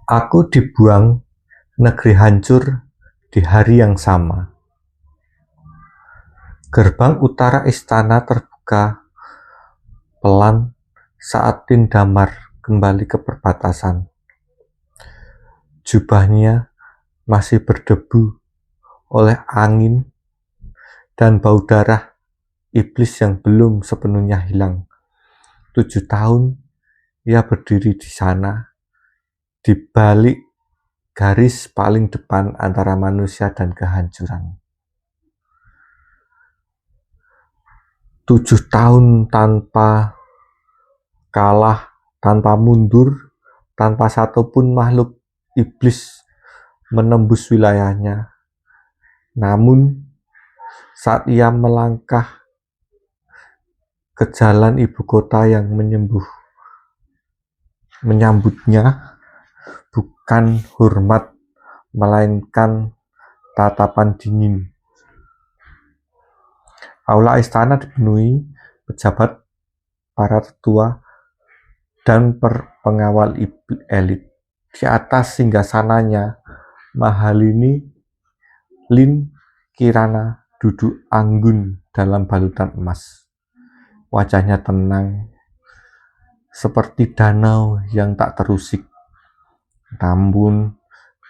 Aku dibuang, negeri hancur di hari yang sama. Gerbang utara istana terbuka pelan saat Tindamar kembali ke perbatasan. Jubahnya masih berdebu oleh angin dan bau darah iblis yang belum sepenuhnya hilang. 7 tahun ia berdiri di sana, di balik garis paling depan antara manusia dan kehancuran. 7 tahun tanpa kalah, tanpa mundur, tanpa satupun makhluk iblis menembus wilayahnya. Namun, saat ia melangkah ke jalan ibu kota yang menyambutnya, bukan hormat, melainkan tatapan dingin. Aula istana dipenuhi pejabat, para tetua, dan pengawal elit. Di atas singgasananya, Mahalini Lin Kirana duduk anggun dalam balutan emas. Wajahnya tenang, seperti danau yang tak terusik. Namun,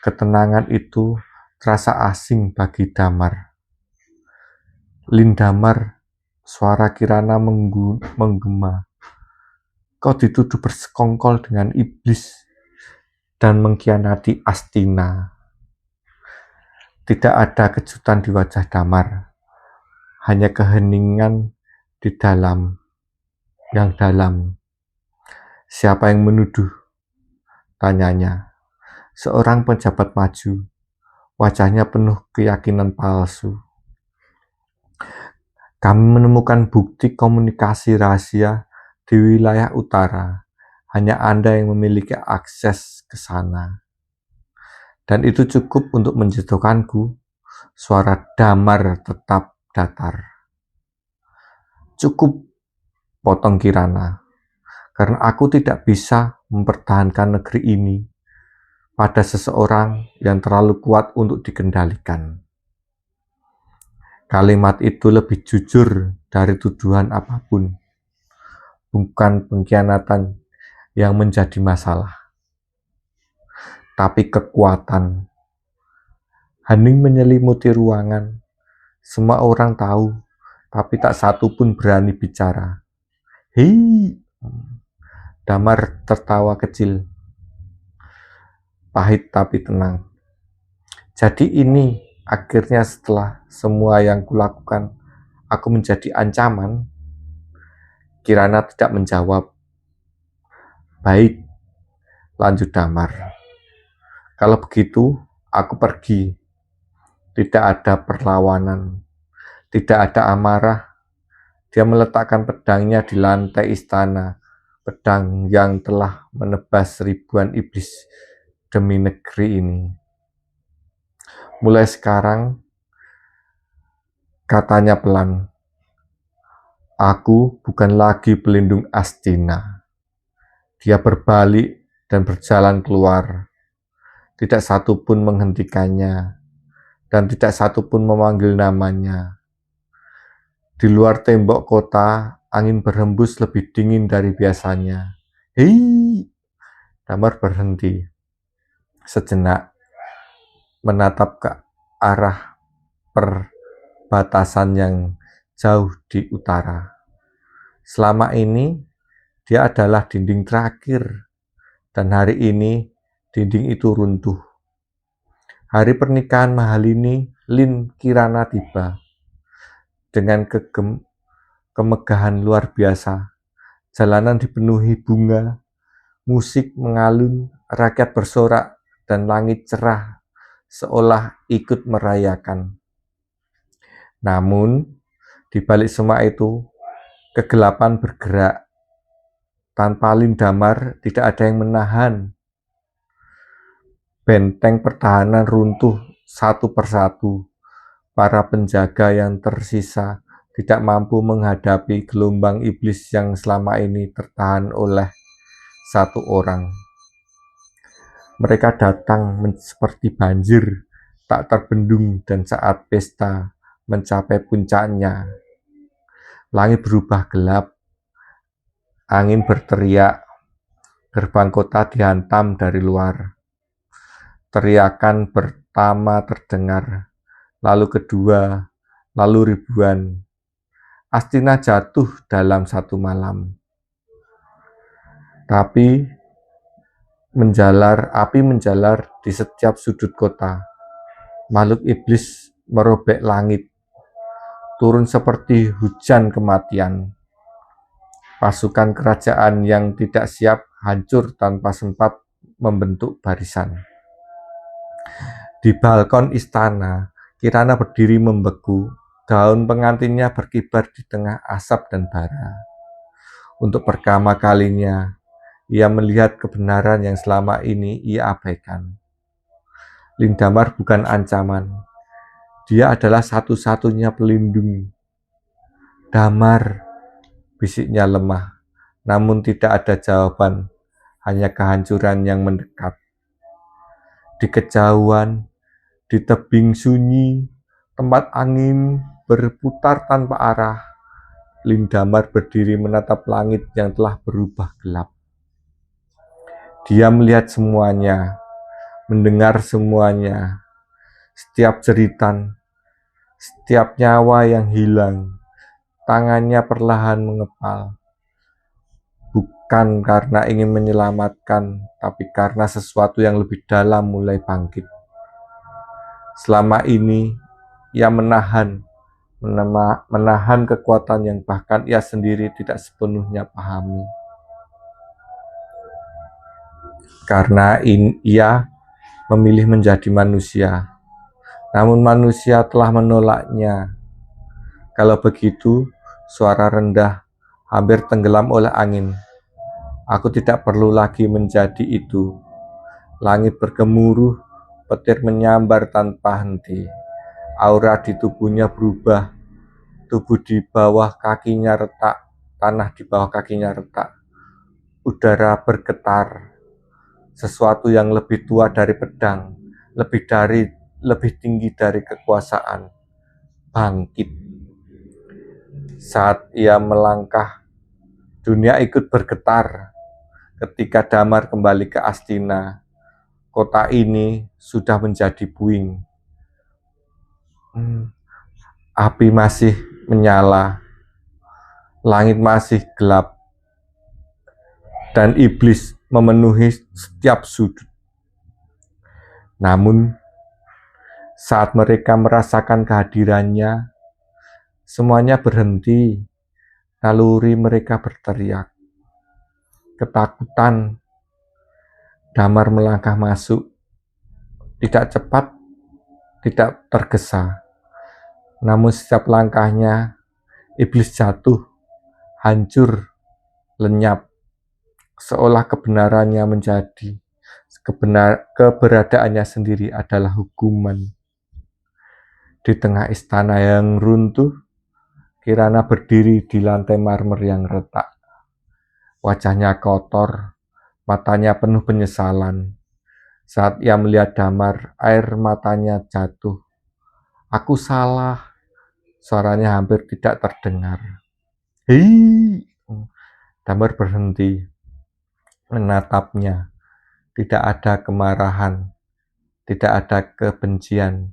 ketenangan itu terasa asing bagi Damar. Lin Damar, suara Kirana menggema. Kau dituduh bersekongkol dengan iblis dan mengkhianati Astina. Tidak ada kejutan di wajah Damar, hanya keheningan di yang dalam. Siapa yang menuduh? Tanyanya. Seorang pejabat maju, wajahnya penuh keyakinan palsu. Kami menemukan bukti komunikasi rahasia di wilayah utara. Hanya Anda yang memiliki akses ke sana. Dan itu cukup untuk menjatuhkanku. Suara Damar tetap datar. Cukup, potong Kirana. Karena aku tidak bisa mempertahankan negeri ini pada seseorang yang terlalu kuat untuk dikendalikan. Kalimat itu lebih jujur dari tuduhan apapun. Bukan pengkhianatan yang menjadi masalah, tapi kekuatan. Hening menyelimuti ruangan. Semua orang tahu, tapi tak satu pun berani bicara. Hei! Damar tertawa kecil. Pahit tapi tenang. Jadi ini akhirnya setelah semua yang kulakukan, aku menjadi ancaman. Kirana tidak menjawab. Baik, lanjut Damar. Kalau begitu, aku pergi. Tidak ada perlawanan, tidak ada amarah. Dia meletakkan pedangnya di lantai istana, pedang yang telah menebas ribuan iblis demi negeri ini. Mulai sekarang, katanya pelan, aku bukan lagi pelindung Astina. Dia berbalik dan berjalan keluar. Tidak satu pun menghentikannya, dan tidak satu pun memanggil namanya. Di luar tembok kota, angin berhembus lebih dingin dari biasanya. Hei! Damar berhenti sejenak, menatap ke arah perbatasan yang jauh di utara. Selama ini, dia adalah dinding terakhir, dan hari ini dinding itu runtuh. Hari pernikahan Mahalini Lin Kirana tiba. Dengan kemegahan luar biasa, jalanan dipenuhi bunga, musik mengalun, rakyat bersorak, dan langit cerah seolah ikut merayakan. Namun, di balik semua itu, kegelapan bergerak. Tanpa Lin Damar, tidak ada yang menahan. Benteng pertahanan runtuh satu persatu. Para penjaga yang tersisa tidak mampu menghadapi gelombang iblis yang selama ini tertahan oleh satu orang. Mereka datang seperti banjir, tak terbendung, dan saat pesta mencapai puncaknya, langit berubah gelap, angin berteriak, gerbang kota dihantam dari luar. Teriakan pertama terdengar, lalu kedua, lalu ribuan. Astina jatuh dalam satu malam. Api menjalar di setiap sudut kota. Makhluk iblis merobek langit, turun seperti hujan kematian. Pasukan kerajaan yang tidak siap hancur tanpa sempat membentuk barisan. Di balkon istana, Kirana berdiri membeku, gaun pengantinnya berkibar di tengah asap dan bara. Untuk pertama kalinya, ia melihat kebenaran yang selama ini ia abaikan. Lindamar bukan ancaman, dia adalah satu-satunya pelindung. Damar, bisiknya lemah, namun tidak ada jawaban, hanya kehancuran yang mendekat. Di kejauhan, di tebing sunyi, tempat angin berputar tanpa arah, Lindamar berdiri menatap langit yang telah berubah gelap. Dia melihat semuanya, mendengar semuanya, setiap jeritan, setiap nyawa yang hilang. Tangannya perlahan mengepal, bukan karena ingin menyelamatkan, tapi karena sesuatu yang lebih dalam mulai bangkit. Selama ini, ia menahan kekuatan yang bahkan ia sendiri tidak sepenuhnya pahami. Karena ia memilih menjadi manusia, namun manusia telah menolaknya. Kalau begitu, suara rendah hampir tenggelam oleh angin. Aku tidak perlu lagi menjadi itu. Langit bergemuruh, petir menyambar tanpa henti. Aura di tubuhnya berubah. Tubuh di bawah kakinya retak, tanah di bawah kakinya retak. Udara bergetar. Sesuatu yang lebih tua dari pedang, lebih tinggi dari kekuasaan, bangkit. Saat ia melangkah, dunia ikut bergetar. Ketika Damar kembali ke Astina, kota ini sudah menjadi puing. Api masih menyala, langit masih gelap, dan iblis memenuhi setiap sudut. Namun, saat mereka merasakan kehadirannya, semuanya berhenti. Naluri mereka berteriak. Ketakutan. Damar melangkah masuk, tidak cepat, tidak tergesa. Namun setiap langkahnya, iblis jatuh, hancur, lenyap, seolah kebenarannya keberadaannya sendiri adalah hukuman. Di tengah istana yang runtuh, Kirana berdiri di lantai marmer yang retak. Wajahnya kotor, matanya penuh penyesalan. Saat ia melihat Damar, air matanya jatuh. Aku salah. Suaranya hampir tidak terdengar. Hei! Damar berhenti, menatapnya. Tidak ada kemarahan, tidak ada kebencian,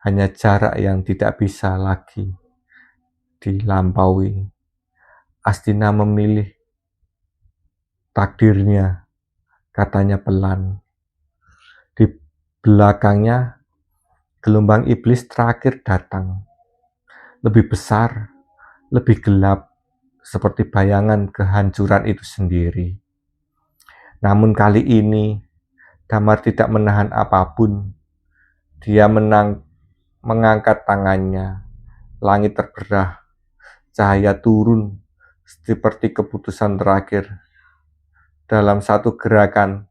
hanya jarak yang tidak bisa lagi dilampaui. Astina memilih takdirnya, katanya pelan. Di belakangnya, gelombang iblis terakhir datang. Lebih besar, lebih gelap, seperti bayangan kehancuran itu sendiri. Namun kali ini, Damar tidak menahan apapun. Dia mengangkat tangannya. Langit terbelah, cahaya turun, seperti keputusan terakhir. Dalam satu gerakan,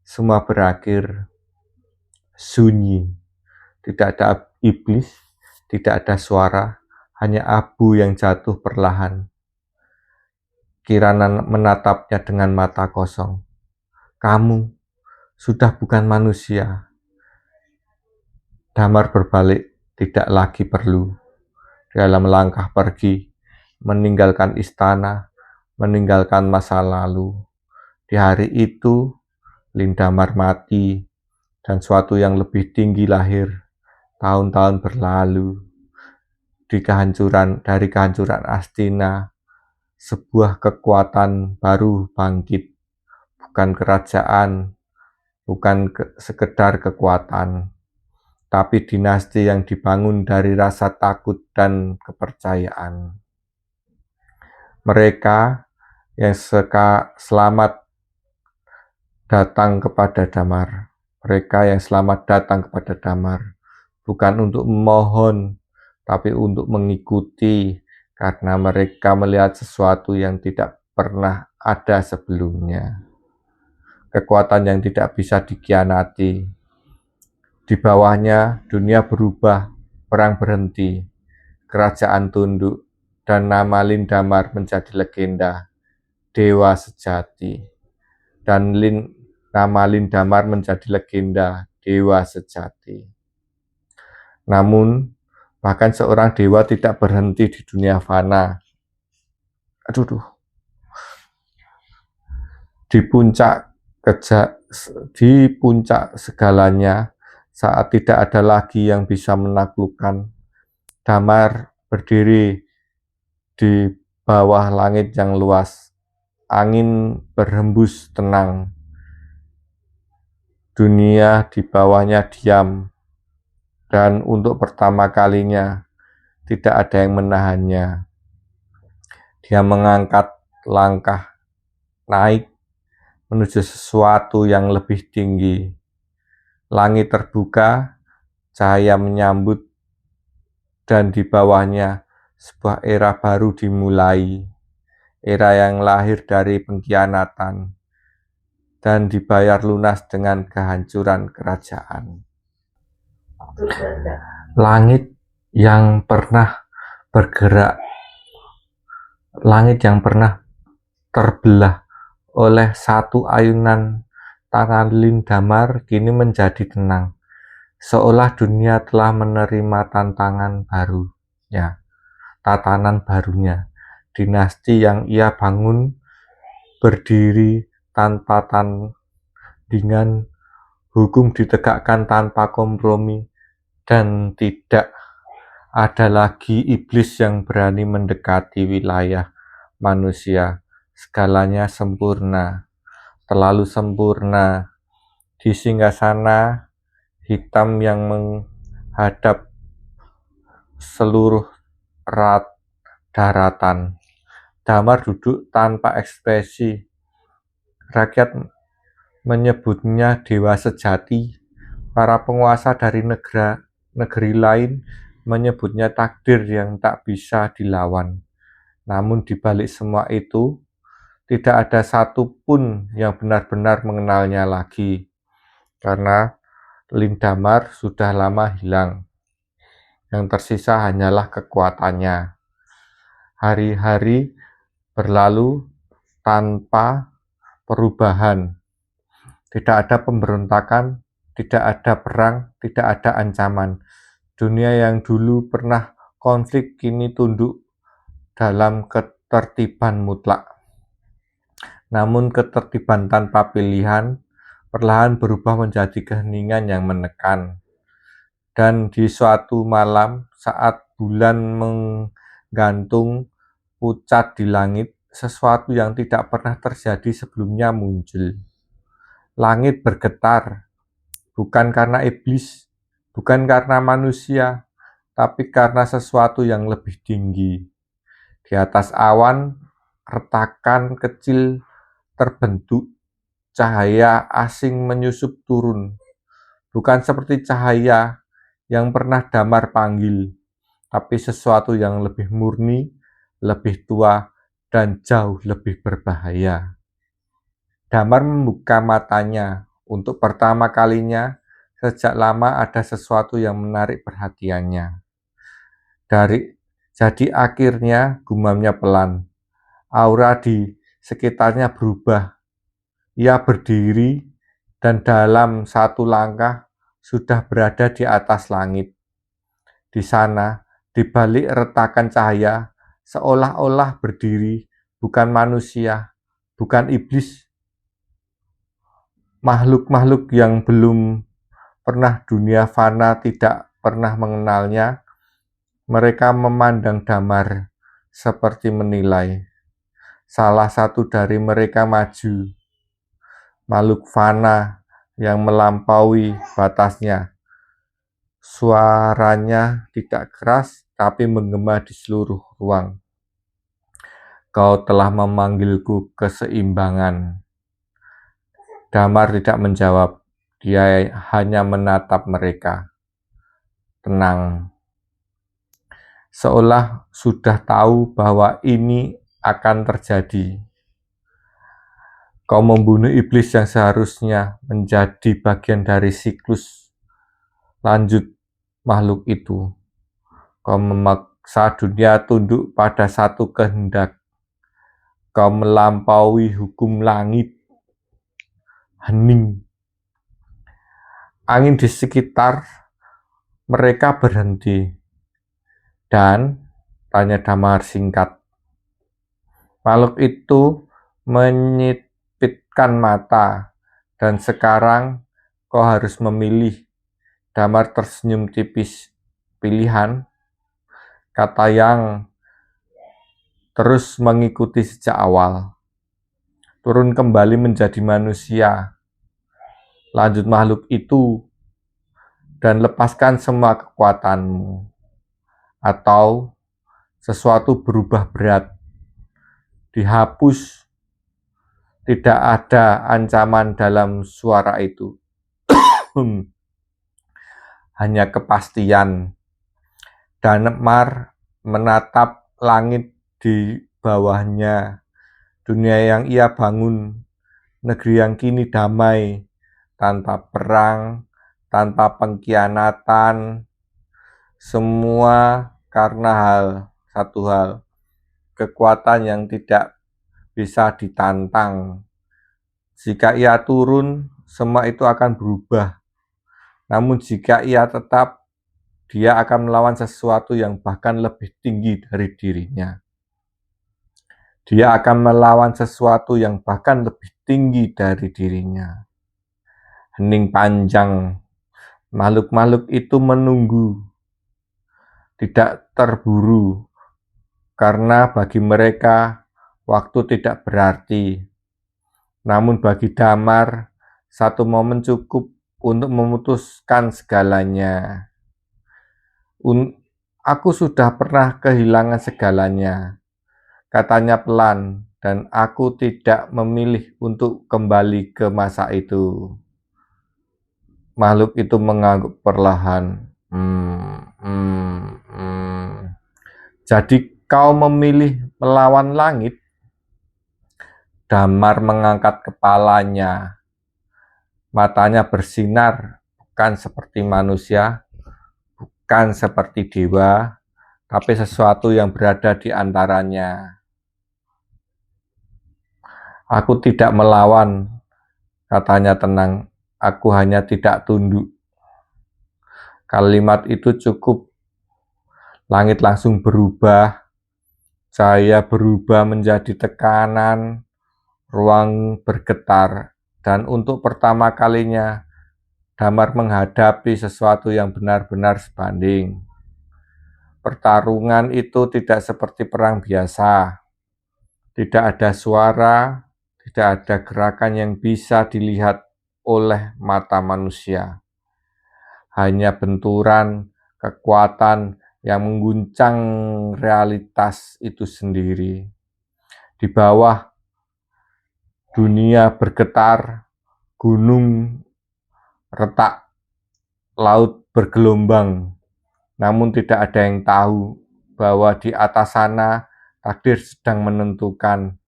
semua berakhir. Sunyi. Tidak ada iblis, tidak ada suara, hanya abu yang jatuh perlahan. Kirana menatapnya dengan mata kosong. Kamu, sudah bukan manusia. Damar berbalik, tidak lagi perlu. Dalam melangkah pergi, meninggalkan istana, meninggalkan masa lalu. Di hari itu, Lindamar mati, dan suatu yang lebih tinggi lahir. Tahun-tahun berlalu, dari kehancuran Astina, sebuah kekuatan baru bangkit. Bukan kerajaan, bukan sekedar kekuatan, tapi dinasti yang dibangun dari rasa takut dan kepercayaan. Mereka yang selamat datang kepada Damar. Mereka yang selamat datang kepada Damar, bukan untuk memohon, tapi untuk mengikuti, karena mereka melihat sesuatu yang tidak pernah ada sebelumnya. Kekuatan yang tidak bisa dikhianati. Di bawahnya, dunia berubah, perang berhenti, kerajaan tunduk, dan nama Lindamar menjadi legenda, dewa sejati. Dan nama Lindamar menjadi legenda, dewa sejati. Namun, bahkan seorang dewa tidak berhenti di dunia fana. Di puncak segalanya, saat tidak ada lagi yang bisa menaklukkan, Damar berdiri di bawah langit yang luas. Angin berhembus tenang. Dunia di bawahnya diam. Dan untuk pertama kalinya, tidak ada yang menahannya. Dia mengangkat langkah naik menuju sesuatu yang lebih tinggi. Langit terbuka, cahaya menyambut, dan di bawahnya sebuah era baru dimulai. Era yang lahir dari pengkhianatan dan dibayar lunas dengan kehancuran kerajaan. Langit yang pernah bergerak, langit yang pernah terbelah oleh satu ayunan tangan Lindamar kini menjadi tenang, seolah dunia telah menerima tatanan barunya. Dinasti yang ia bangun berdiri tanpa tandingan, hukum ditegakkan tanpa kompromi, dan tidak ada lagi iblis yang berani mendekati wilayah manusia. Segalanya sempurna, terlalu sempurna. Di singgasana hitam yang menghadap seluruh daratan, Damar duduk tanpa ekspresi. Rakyat menyebutnya dewa sejati. Para penguasa dari negeri lain menyebutnya takdir yang tak bisa dilawan. Namun di balik semua itu, tidak ada satupun yang benar-benar mengenalnya lagi, karena Lindamar sudah lama hilang. Yang tersisa hanyalah kekuatannya. Hari-hari berlalu tanpa perubahan. Tidak ada pemberontakan, tidak ada perang, tidak ada ancaman. Dunia yang dulu pernah konflik kini tunduk dalam ketertiban mutlak. Namun ketertiban tanpa pilihan perlahan berubah menjadi keheningan yang menekan. Dan di suatu malam saat bulan menggantung pucat di langit, sesuatu yang tidak pernah terjadi sebelumnya muncul. Langit bergetar, bukan karena iblis, bukan karena manusia, tapi karena sesuatu yang lebih tinggi. Di atas awan, retakan kecil terbentuk, cahaya asing menyusup turun. Bukan seperti cahaya yang pernah Damar panggil, tapi sesuatu yang lebih murni, lebih tua, dan jauh lebih berbahaya. Damar membuka matanya. Untuk pertama kalinya, sejak lama ada sesuatu yang menarik perhatiannya. Jadi akhirnya gumamnya pelan. Aura di sekitarnya berubah. Ia berdiri dan dalam satu langkah sudah berada di atas langit. Di sana, di balik retakan cahaya, seolah-olah berdiri bukan manusia, bukan iblis, makhluk-makhluk yang belum pernah dunia fana tidak pernah mengenalnya. Mereka memandang Damar seperti menilai. Salah satu dari mereka maju, makhluk fana yang melampaui batasnya. Suaranya tidak keras, tapi menggema di seluruh ruang. Kau telah memanggilku keseimbangan. Damar tidak menjawab, dia hanya menatap mereka. Tenang. Seolah sudah tahu bahwa ini akan terjadi. Kau membunuh iblis yang seharusnya menjadi bagian dari siklus lanjut makhluk itu. Kau memaksa dunia tunduk pada satu kehendak. Kau melampaui hukum langit. Hening. Angin di sekitar mereka berhenti. Dan tanya Damar singkat. Makhluk itu menyipitkan mata, dan sekarang kau harus memilih. Damar tersenyum tipis. Pilihan, kata yang terus mengikuti sejak awal. Turun kembali menjadi manusia. Lanjut makhluk itu, dan lepaskan semua kekuatanmu. Atau sesuatu berubah berat, dihapus, tidak ada ancaman dalam suara itu. Hanya kepastian. Damar menatap langit di bawahnya, dunia yang ia bangun, negeri yang kini damai, tanpa perang, tanpa pengkhianatan, semua karena satu hal, kekuatan yang tidak bisa ditantang. Jika ia turun, semua itu akan berubah. Namun jika ia tetap, dia akan melawan sesuatu yang bahkan lebih tinggi dari dirinya. Dia akan melawan sesuatu yang bahkan lebih tinggi dari dirinya. Hening panjang. Makhluk-makhluk itu menunggu. Tidak terburu. Karena bagi mereka, waktu tidak berarti. Namun bagi Damar, satu momen cukup untuk memutuskan segalanya. Aku sudah pernah kehilangan segalanya, katanya pelan, dan aku tidak memilih untuk kembali ke masa itu. Makhluk itu mengangguk perlahan. Jadi kau memilih melawan langit? Damar mengangkat kepalanya. Matanya bersinar, bukan seperti manusia, bukan seperti dewa, tapi sesuatu yang berada di antaranya. Aku tidak melawan, katanya tenang. Aku hanya tidak tunduk. Kalimat itu cukup. Langit langsung berubah. Cahaya berubah menjadi tekanan. Ruang bergetar. Dan untuk pertama kalinya, Damar menghadapi sesuatu yang benar-benar sebanding. Pertarungan itu tidak seperti perang biasa. Tidak ada suara, tidak ada gerakan yang bisa dilihat oleh mata manusia. Hanya benturan kekuatan yang mengguncang realitas itu sendiri. Di bawah, dunia bergetar, gunung retak, laut bergelombang. Namun tidak ada yang tahu bahwa di atas sana takdir sedang menentukan.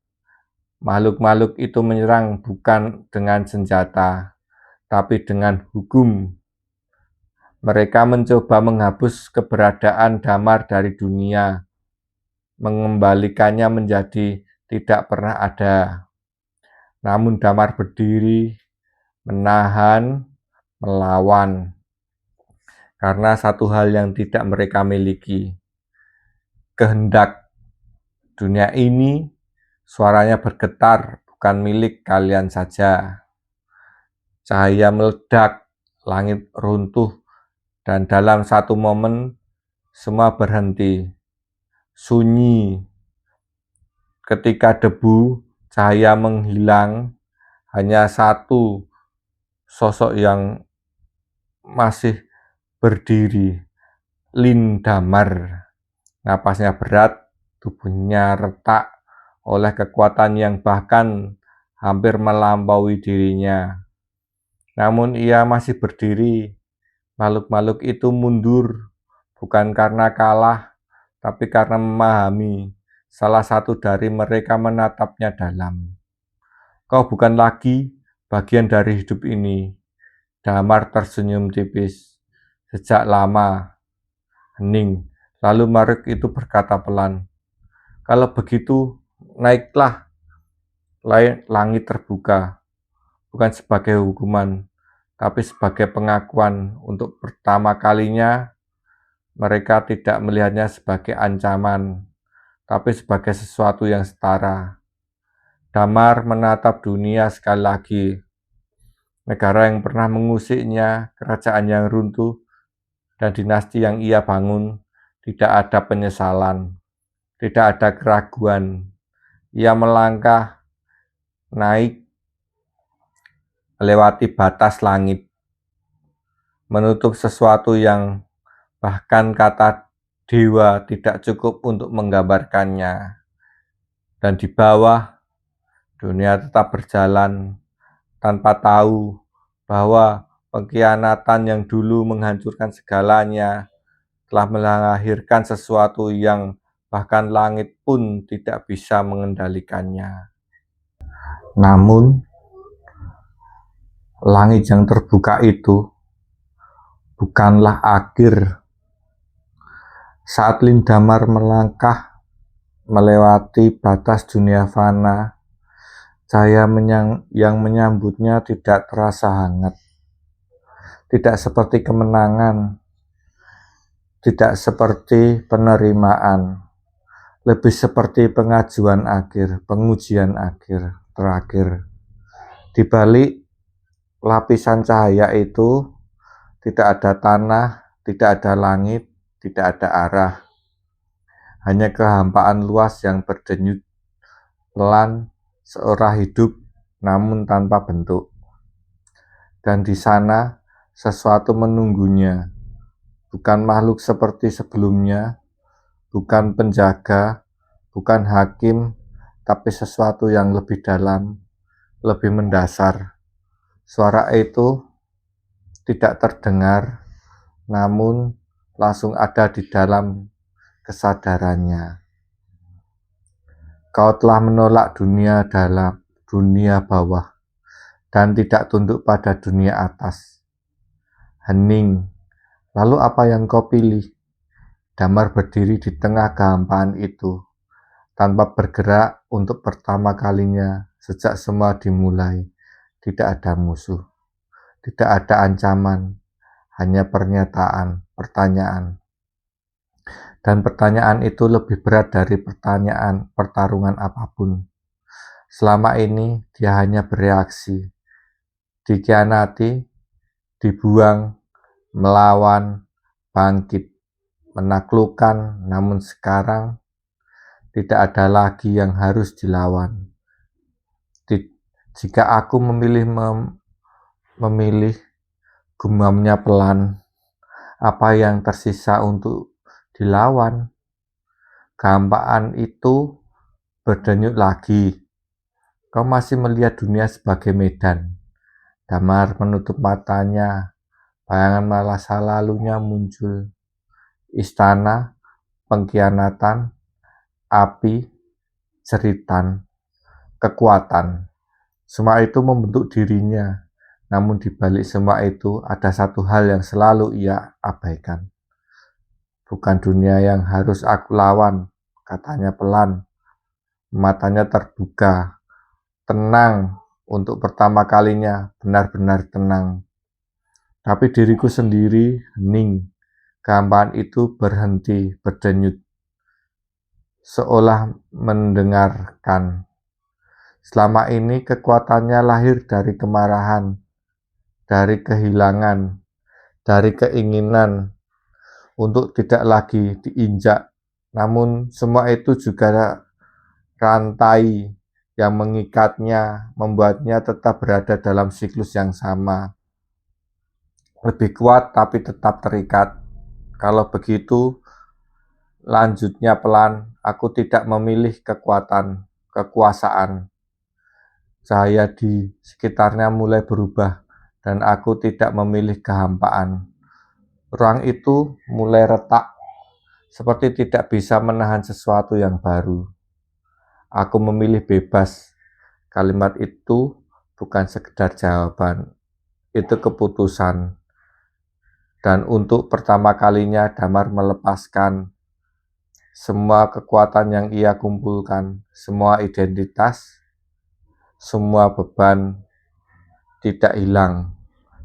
Makhluk-makhluk itu menyerang bukan dengan senjata, tapi dengan hukum. Mereka mencoba menghapus keberadaan Damar dari dunia, mengembalikannya menjadi tidak pernah ada. Namun Damar berdiri, menahan, melawan, karena satu hal yang tidak mereka miliki. Kehendak dunia ini suaranya bergetar, bukan milik kalian saja. Cahaya meledak, langit runtuh, dan dalam satu momen semua berhenti, sunyi. Ketika debu, cahaya menghilang, hanya satu sosok yang masih berdiri, Lin Damar. Napasnya berat, tubuhnya retak oleh kekuatan yang bahkan hampir melampaui dirinya. Namun ia masih berdiri. Makhluk-makhluk itu mundur, bukan karena kalah, tapi karena memahami. Salah satu dari mereka menatapnya dalam. Kau bukan lagi bagian dari hidup ini. Damar tersenyum tipis. Sejak lama, hening. Lalu makhluk itu berkata pelan, kalau begitu, naiklah. Langit terbuka, bukan sebagai hukuman, tapi sebagai pengakuan. Untuk pertama kalinya, mereka tidak melihatnya sebagai ancaman, tapi sebagai sesuatu yang setara. Damar menatap dunia sekali lagi. Negara yang pernah mengusiknya, kerajaan yang runtuh, dan dinasti yang ia bangun. Tidak ada penyesalan, tidak ada keraguan. Ia melangkah naik, melewati batas langit, menutup sesuatu yang bahkan kata dewa tidak cukup untuk menggambarkannya. Dan di bawah, dunia tetap berjalan tanpa tahu bahwa pengkhianatan yang dulu menghancurkan segalanya telah melahirkan sesuatu yang bahkan langit pun tidak bisa mengendalikannya. Namun, langit yang terbuka itu bukanlah akhir. Saat Lin Damar melangkah melewati batas dunia fana, cahaya yang menyambutnya tidak terasa hangat. Tidak seperti kemenangan, tidak seperti penerimaan, lebih seperti pengujian akhir, terakhir. Di balik lapisan cahaya itu, tidak ada tanah, tidak ada langit, tidak ada arah. Hanya kehampaan luas yang berdenyut, pelan, seolah hidup namun tanpa bentuk. Dan di sana, sesuatu menunggunya. Bukan makhluk seperti sebelumnya, bukan penjaga, bukan hakim, tapi sesuatu yang lebih dalam, lebih mendasar. Suara itu tidak terdengar, namun langsung ada di dalam kesadarannya. Kau telah menolak dunia dalam, dunia bawah, dan tidak tunduk pada dunia atas. Hening. Lalu apa yang kau pilih? Damar berdiri di tengah kehampaan itu, tanpa bergerak untuk pertama kalinya sejak semua dimulai. Tidak ada musuh, tidak ada ancaman, hanya pertanyaan. Dan pertanyaan itu lebih berat dari pertarungan apapun. Selama ini dia hanya bereaksi, dikhianati, dibuang, melawan, bangkit, menaklukkan, namun sekarang tidak ada lagi yang harus dilawan. Jika aku memilih, gumamnya pelan, apa yang tersisa untuk dilawan? Kehampaan itu berdenyut lagi. Kau masih melihat dunia sebagai medan. Damar menutup matanya, bayangan masa lalunya muncul. Istana, pengkhianatan, api, jeritan, kekuatan. Semua itu membentuk dirinya. Namun di balik semua itu ada satu hal yang selalu ia abaikan. Bukan dunia yang harus aku lawan, katanya pelan. Matanya terbuka, tenang untuk pertama kalinya benar-benar tenang. Tapi diriku sendiri hening. Kehampaan itu berhenti berdenyut, seolah mendengarkan. Selama ini kekuatannya lahir dari kemarahan, dari kehilangan, dari keinginan untuk tidak lagi diinjak. Namun semua itu juga rantai yang mengikatnya, membuatnya tetap berada dalam siklus yang sama. Lebih kuat tapi tetap terikat. Kalau begitu, lanjutnya pelan, aku tidak memilih kekuasaan. Cahaya di sekitarnya mulai berubah, dan aku tidak memilih kehampaan. Ruang itu mulai retak, seperti tidak bisa menahan sesuatu yang baru. Aku memilih bebas. Kalimat itu bukan sekedar jawaban, itu keputusan. Dan untuk pertama kalinya Damar melepaskan semua kekuatan yang ia kumpulkan, semua identitas, semua beban tidak hilang,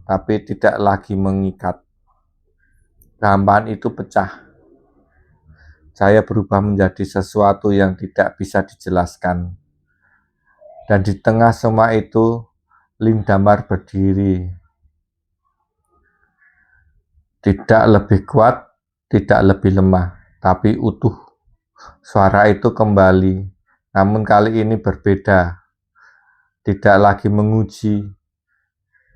tapi tidak lagi mengikat. Kehampaan itu pecah. Saya berubah menjadi sesuatu yang tidak bisa dijelaskan. Dan di tengah semua itu, Ling Damar berdiri. Tidak lebih kuat, tidak lebih lemah, tapi utuh. Suara itu kembali, namun kali ini berbeda. Tidak lagi menguji.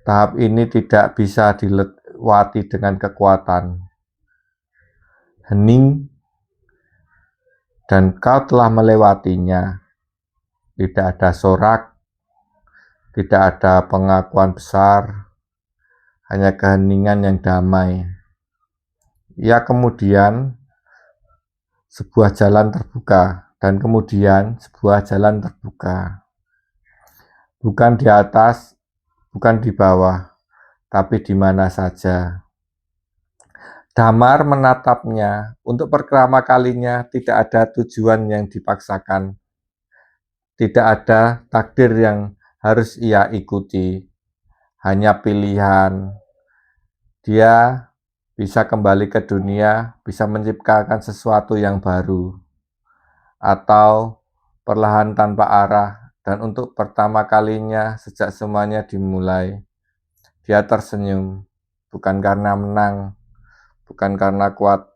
Tahap ini tidak bisa dilewati dengan kekuatan. Hening, dan kau telah melewatinya. Tidak ada sorak, tidak ada pengakuan besar, hanya keheningan yang damai. Ya, kemudian sebuah jalan terbuka, dan kemudian sebuah jalan terbuka. Bukan di atas, bukan di bawah, tapi di mana saja. Damar menatapnya. Untuk pertama kalinya tidak ada tujuan yang dipaksakan. Tidak ada takdir yang harus ia ikuti. Hanya pilihan. Dia bisa kembali ke dunia, bisa menciptakan sesuatu yang baru, atau perlahan tanpa arah. Dan untuk pertama kalinya sejak semuanya dimulai, dia tersenyum, bukan karena menang, bukan karena kuat,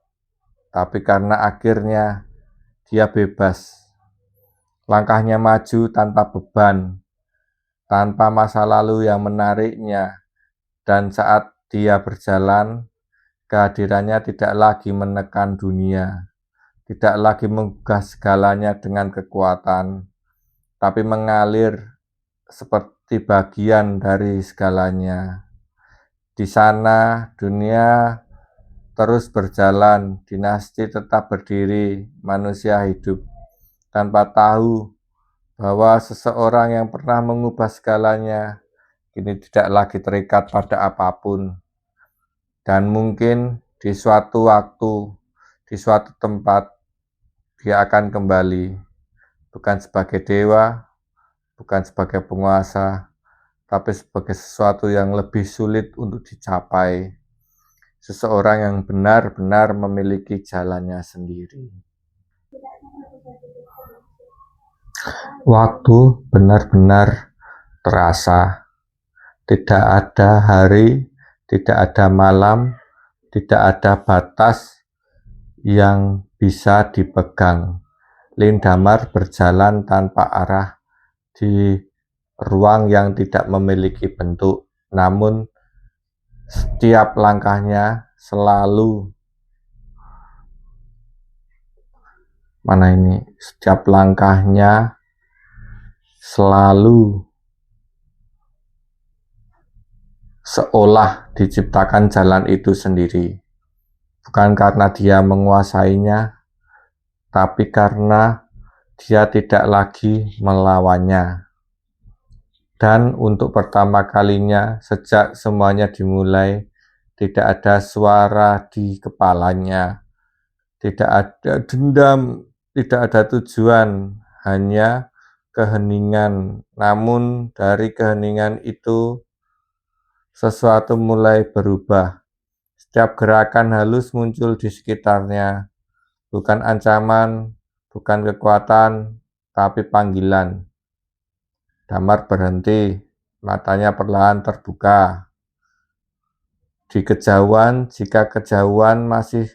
tapi karena akhirnya dia bebas. Langkahnya maju tanpa beban, tanpa masa lalu yang menariknya, dan saat dia berjalan, kehadirannya tidak lagi menekan dunia, tidak lagi menggugah segalanya dengan kekuatan, tapi mengalir seperti bagian dari segalanya. Di sana, dunia terus berjalan, dinasti tetap berdiri, manusia hidup, tanpa tahu bahwa seseorang yang pernah mengubah segalanya, kini tidak lagi terikat pada apapun. Dan mungkin di suatu waktu, di suatu tempat, dia akan kembali, bukan sebagai dewa, bukan sebagai penguasa, tapi sebagai sesuatu yang lebih sulit untuk dicapai. Seseorang yang benar-benar memiliki jalannya sendiri. Waktu benar-benar terasa. Tidak ada hari, tidak ada malam, tidak ada batas yang bisa dipegang. Ling Damar berjalan tanpa arah di ruang yang tidak memiliki bentuk, namun setiap langkahnya selalu setiap langkahnya selalu seolah diciptakan jalan itu sendiri. Bukan karena dia menguasainya, tapi karena dia tidak lagi melawannya. Dan untuk pertama kalinya sejak semuanya dimulai, tidak ada suara di kepalanya, tidak ada dendam, tidak ada tujuan, hanya keheningan. Namun dari keheningan itu sesuatu mulai berubah. Setiap gerakan halus muncul di sekitarnya. Bukan ancaman, bukan kekuatan, tapi panggilan. Damar berhenti, matanya perlahan terbuka. Di kejauhan, jika kejauhan masih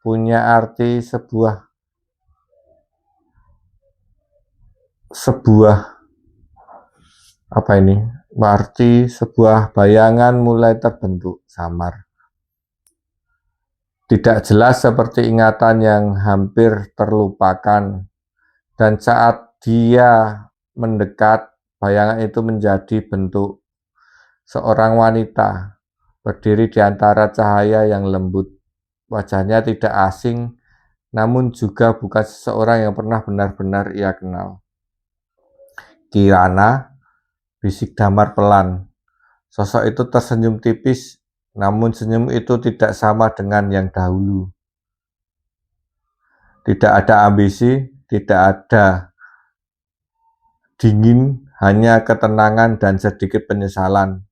punya arti sebuah bayangan mulai terbentuk samar. Tidak jelas seperti ingatan yang hampir terlupakan. Dan saat dia mendekat, bayangan itu menjadi bentuk seorang wanita berdiri di antara cahaya yang lembut. Wajahnya tidak asing, namun juga bukan seseorang yang pernah benar-benar ia kenal. Kirana, bisik Damar pelan. Sosok itu tersenyum tipis, namun senyum itu tidak sama dengan yang dahulu. Tidak ada ambisi, tidak ada dingin, hanya ketenangan dan sedikit penyesalan.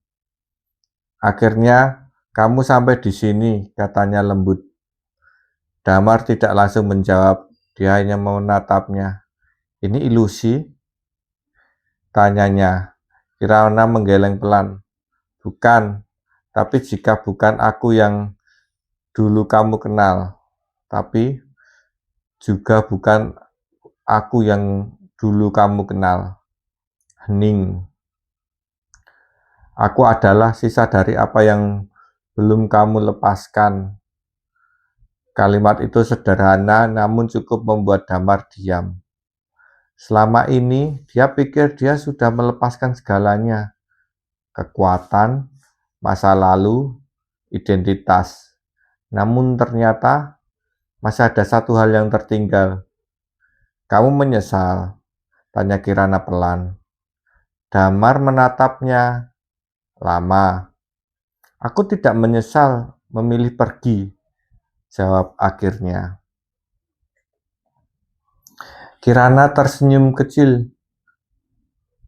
Akhirnya, kamu sampai di sini, katanya lembut. Damar tidak langsung menjawab, dia hanya menatapnya. Ini ilusi? Tanyanya. Kirana menggeleng pelan. Bukan, tapi jika bukan aku yang dulu kamu kenal, tapi juga bukan aku yang dulu kamu kenal. Hening. Aku adalah sisa dari apa yang belum kamu lepaskan. Kalimat itu sederhana, namun cukup membuat Damar diam. Selama ini, dia pikir dia sudah melepaskan segalanya. Kekuatan, masa lalu, identitas. Namun ternyata masih ada satu hal yang tertinggal. Kamu menyesal? Tanya Kirana pelan. Damar menatapnya lama. Aku tidak menyesal memilih pergi, jawab akhirnya. Kirana tersenyum kecil.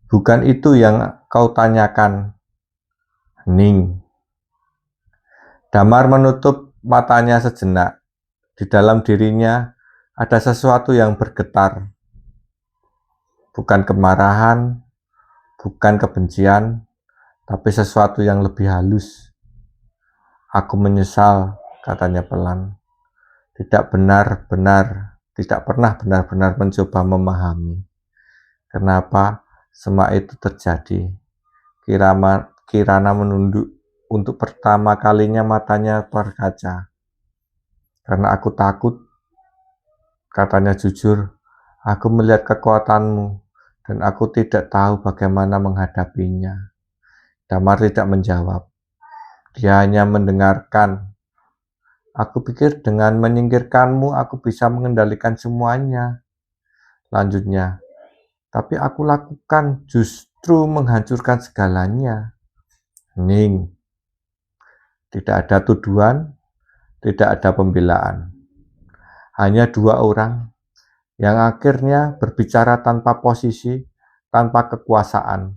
Bukan itu yang kau tanyakan. Hening. Damar menutup matanya sejenak. Di dalam dirinya ada sesuatu yang bergetar. Bukan kemarahan, bukan kebencian, tapi sesuatu yang lebih halus. Aku menyesal, katanya pelan. Tidak pernah benar-benar mencoba memahami kenapa semua itu terjadi. Kirana menunduk. Untuk pertama kalinya matanya berkaca. Karena aku takut, katanya jujur, aku melihat kekuatanmu dan aku tidak tahu bagaimana menghadapinya. Damar tidak menjawab. Dia hanya mendengarkan. Aku pikir dengan menyingkirkanmu aku bisa mengendalikan semuanya. Lanjutnya, tapi aku lakukan justru menghancurkan segalanya. Hening. Tidak ada tuduhan, tidak ada pembelaan. Hanya dua orang yang akhirnya berbicara tanpa posisi, tanpa kekuasaan.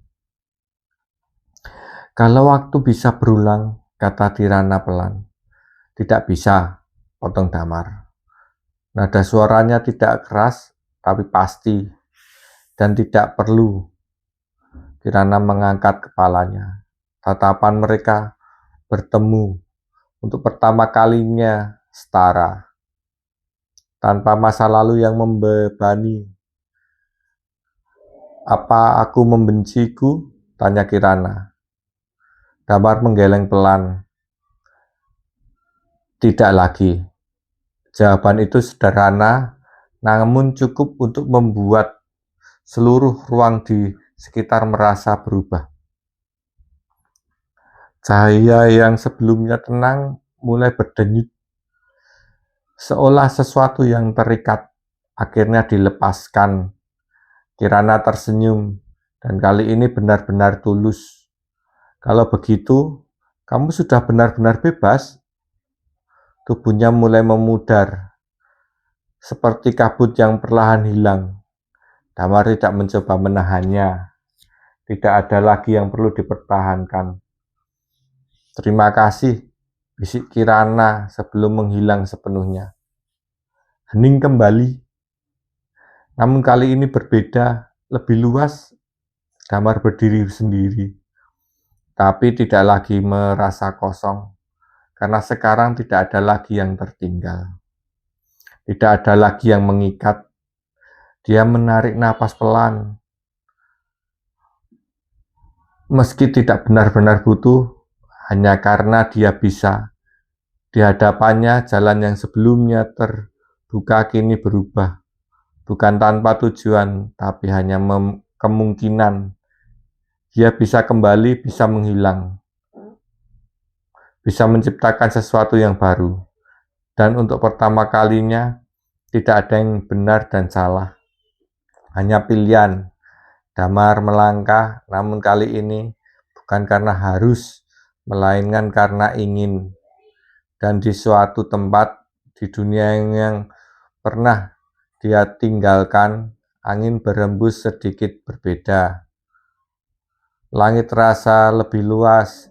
Kalau waktu bisa berulang, kata Kirana pelan. Tidak bisa, potong Damar. Nada suaranya tidak keras, tapi pasti. Dan tidak perlu. Kirana mengangkat kepalanya. Tatapan mereka bertemu untuk pertama kalinya setara. Tanpa masa lalu yang membebani. Apa aku membenciku? Tanya Kirana. Damar menggeleng pelan. Tidak lagi. Jawaban itu sederhana, namun cukup untuk membuat seluruh ruang di sekitar merasa berubah. Cahaya yang sebelumnya tenang mulai berdenyut, seolah sesuatu yang terikat akhirnya dilepaskan. Kirana tersenyum, dan kali ini benar-benar tulus. Kalau begitu, kamu sudah benar-benar bebas? Tubuhnya mulai memudar, seperti kabut yang perlahan hilang. Damar tidak mencoba menahannya. Tidak ada lagi yang perlu dipertahankan. Terima kasih, bisik Kirana sebelum menghilang sepenuhnya. Hening kembali. Namun kali ini berbeda, lebih luas. Damar berdiri sendiri, tapi tidak lagi merasa kosong, karena sekarang tidak ada lagi yang tertinggal. Tidak ada lagi yang mengikat. Dia menarik napas pelan. Meski tidak benar-benar butuh, hanya karena dia bisa. Di hadapannya, jalan yang sebelumnya terbuka kini berubah. Bukan tanpa tujuan, tapi hanya kemungkinan. Dia bisa kembali, bisa menghilang. Bisa menciptakan sesuatu yang baru. Dan untuk pertama kalinya, tidak ada yang benar dan salah. Hanya pilihan. Damar melangkah, namun kali ini bukan karena harus, melainkan karena ingin. Dan di suatu tempat di dunia yang pernah dia tinggalkan, angin berembus sedikit berbeda. Langit terasa lebih luas,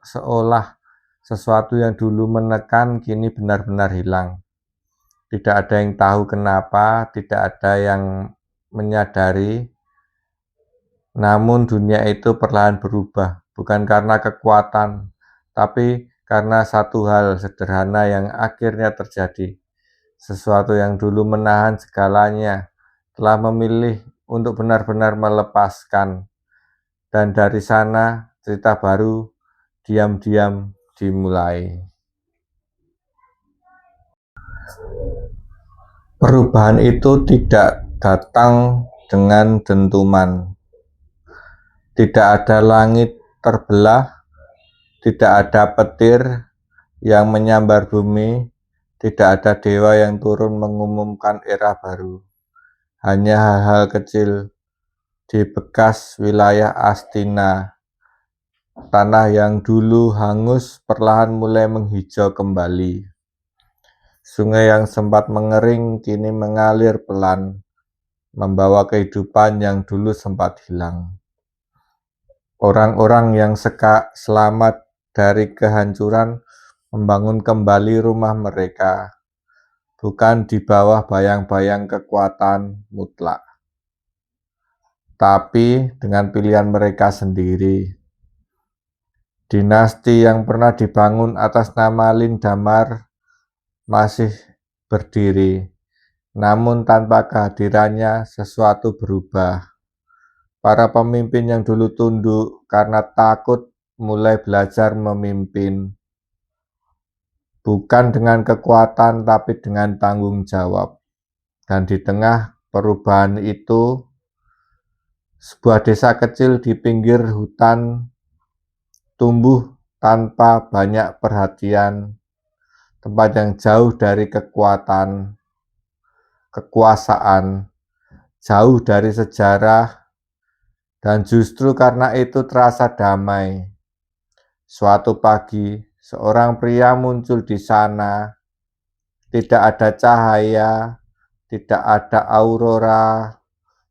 seolah sesuatu yang dulu menekan kini benar-benar hilang. Tidak ada yang tahu kenapa, tidak ada yang menyadari. Namun dunia itu perlahan berubah, bukan karena kekuatan, tapi karena satu hal sederhana yang akhirnya terjadi. Sesuatu yang dulu menahan segalanya, telah memilih untuk benar-benar melepaskan. Dan dari sana, cerita baru diam-diam dimulai. Perubahan itu tidak datang dengan dentuman. Tidak ada langit terbelah, tidak ada petir yang menyambar bumi, tidak ada dewa yang turun mengumumkan era baru. Hanya hal-hal kecil di bekas wilayah Astina. Tanah yang dulu hangus perlahan mulai menghijau kembali. Sungai yang sempat mengering kini mengalir pelan, membawa kehidupan yang dulu sempat hilang. Orang-orang yang selamat dari kehancuran membangun kembali rumah mereka, bukan di bawah bayang-bayang kekuatan mutlak, tapi dengan pilihan mereka sendiri. Dinasti yang pernah dibangun atas nama Lindamar masih berdiri, namun tanpa kehadirannya sesuatu berubah. Para pemimpin yang dulu tunduk karena takut mulai belajar memimpin. Bukan dengan kekuatan, tapi dengan tanggung jawab. Dan di tengah perubahan itu, sebuah desa kecil di pinggir hutan tumbuh tanpa banyak perhatian. Tempat yang jauh dari kekuasaan, jauh dari sejarah, dan justru karena itu terasa damai. Suatu pagi, seorang pria muncul di sana. Tidak ada cahaya, tidak ada aurora,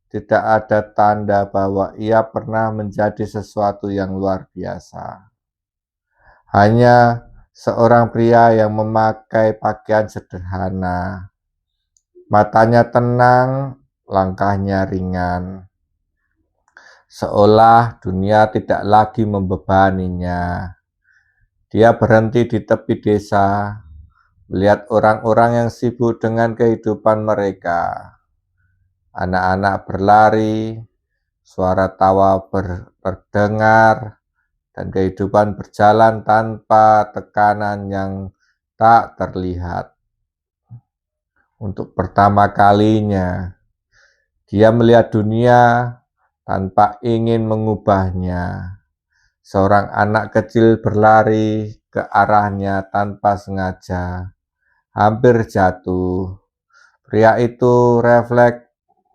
tidak ada tanda bahwa ia pernah menjadi sesuatu yang luar biasa. Hanya seorang pria yang memakai pakaian sederhana. Matanya tenang, langkahnya ringan. Seolah dunia tidak lagi membebaninya. Dia berhenti di tepi desa, melihat orang-orang yang sibuk dengan kehidupan mereka. Anak-anak berlari, suara tawa terdengar, dan kehidupan berjalan tanpa tekanan yang tak terlihat. Untuk pertama kalinya, dia melihat dunia tanpa ingin mengubahnya. Seorang anak kecil berlari ke arahnya tanpa sengaja, hampir jatuh. Pria itu refleks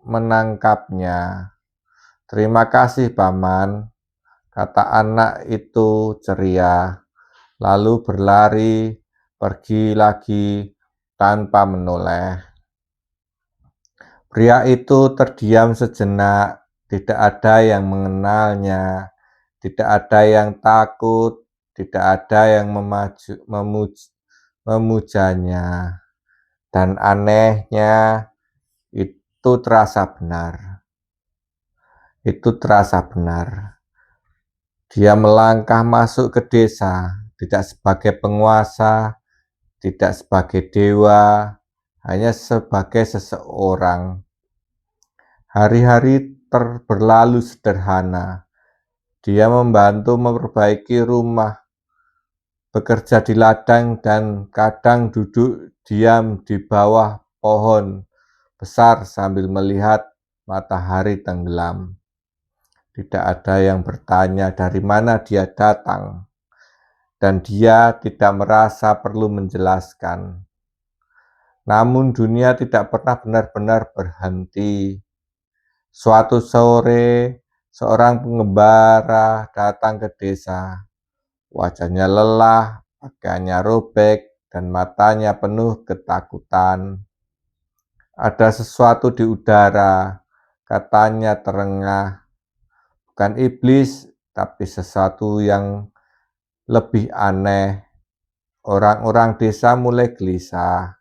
menangkapnya. "Terima kasih, Paman," kata anak itu ceria, lalu berlari pergi lagi tanpa menoleh. Pria itu terdiam sejenak, tidak ada yang mengenalnya, tidak ada yang takut, tidak ada yang memujanya. Dan anehnya, itu terasa benar. Itu terasa benar. Dia melangkah masuk ke desa, tidak sebagai penguasa, tidak sebagai dewa, hanya sebagai seseorang. Hari-hari berlalu sederhana. Dia membantu memperbaiki rumah, bekerja di ladang, dan kadang duduk diam di bawah pohon besar sambil melihat matahari tenggelam. Tidak ada yang bertanya dari mana dia datang, dan dia tidak merasa perlu menjelaskan. Namun dunia tidak pernah benar-benar berhenti. Suatu sore, seorang pengembara datang ke desa. Wajahnya lelah, pakaiannya robek, dan matanya penuh ketakutan. Ada sesuatu di udara, katanya terengah. Bukan iblis, tapi sesuatu yang lebih aneh. Orang-orang desa mulai gelisah.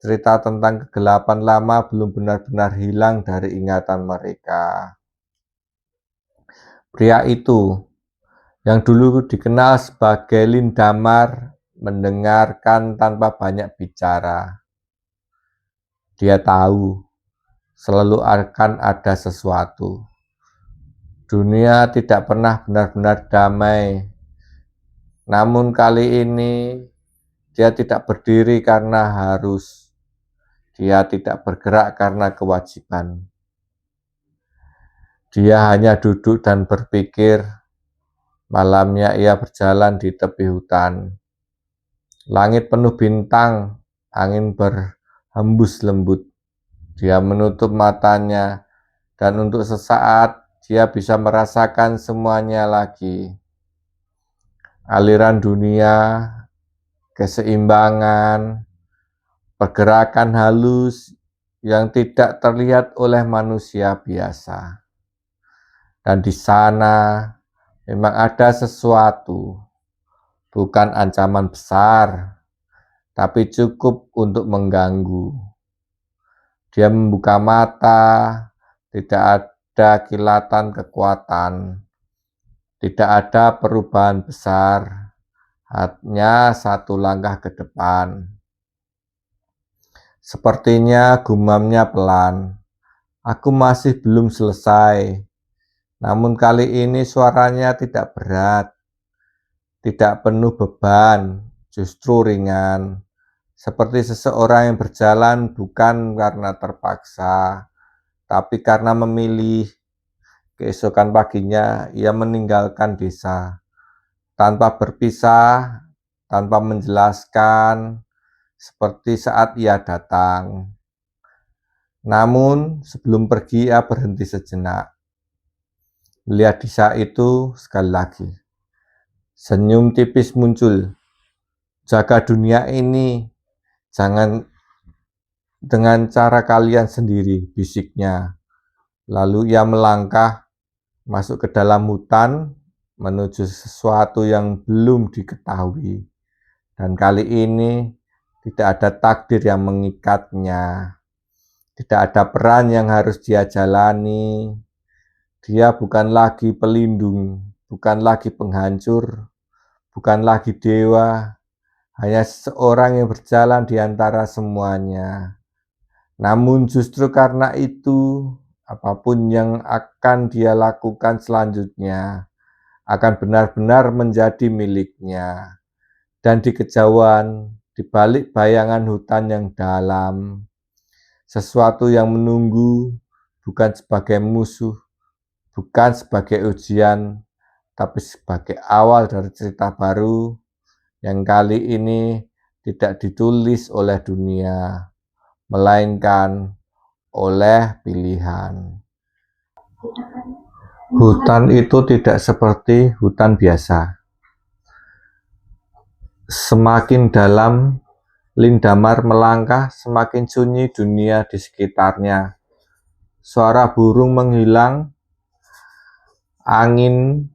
Cerita tentang kegelapan lama belum benar-benar hilang dari ingatan mereka. Pria itu, yang dulu dikenal sebagai Lindamar, mendengarkan tanpa banyak bicara. Dia tahu selalu akan ada sesuatu. Dunia tidak pernah benar-benar damai. Namun kali ini dia tidak berdiri karena harus. Dia tidak bergerak karena kewajiban. Dia hanya duduk dan berpikir. Malamnya ia berjalan di tepi hutan. Langit penuh bintang, angin berhembus lembut. Dia menutup matanya, dan untuk sesaat dia bisa merasakan semuanya lagi. Aliran dunia, keseimbangan, pergerakan halus yang tidak terlihat oleh manusia biasa. Dan di sana memang ada sesuatu, bukan ancaman besar, tapi cukup untuk mengganggu. Dia membuka mata, tidak ada kilatan kekuatan, tidak ada perubahan besar, hanya satu langkah ke depan. Sepertinya gumamnya pelan, aku masih belum selesai. Namun kali ini suaranya tidak berat, tidak penuh beban, justru ringan. Seperti seseorang yang berjalan bukan karena terpaksa, tapi karena memilih. Keesokan paginya ia meninggalkan desa, tanpa berpisah, tanpa menjelaskan, seperti saat ia datang. Namun sebelum pergi ia berhenti sejenak. Melihat desa itu sekali lagi. Senyum tipis muncul. Jaga dunia ini, jangan dengan cara kalian sendiri, bisiknya. Lalu ia melangkah masuk ke dalam hutan menuju sesuatu yang belum diketahui. Dan kali ini tidak ada takdir yang mengikatnya. Tidak ada peran yang harus dia jalani. Dia bukan lagi pelindung, bukan lagi penghancur, bukan lagi dewa. Hanya seorang yang berjalan di antara semuanya. Namun justru karena itu, apapun yang akan dia lakukan selanjutnya akan benar-benar menjadi miliknya. Dan di kejauhan, di balik bayangan hutan yang dalam, sesuatu yang menunggu bukan sebagai musuh, bukan sebagai ujian, tapi sebagai awal dari cerita baru yang kali ini tidak ditulis oleh dunia, melainkan oleh pilihan. Hutan itu tidak seperti hutan biasa. Semakin dalam, Lindamar melangkah, semakin sunyi dunia di sekitarnya. Suara burung menghilang, angin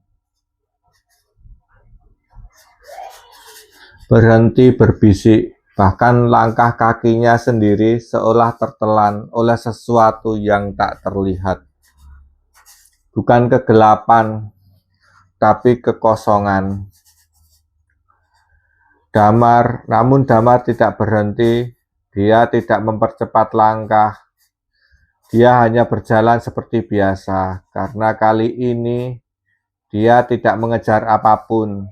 berhenti berbisik, bahkan langkah kakinya sendiri seolah tertelan oleh sesuatu yang tak terlihat. Bukan kegelapan, tapi kekosongan. Namun Damar tidak berhenti, dia tidak mempercepat langkah, dia hanya berjalan seperti biasa, karena kali ini dia tidak mengejar apapun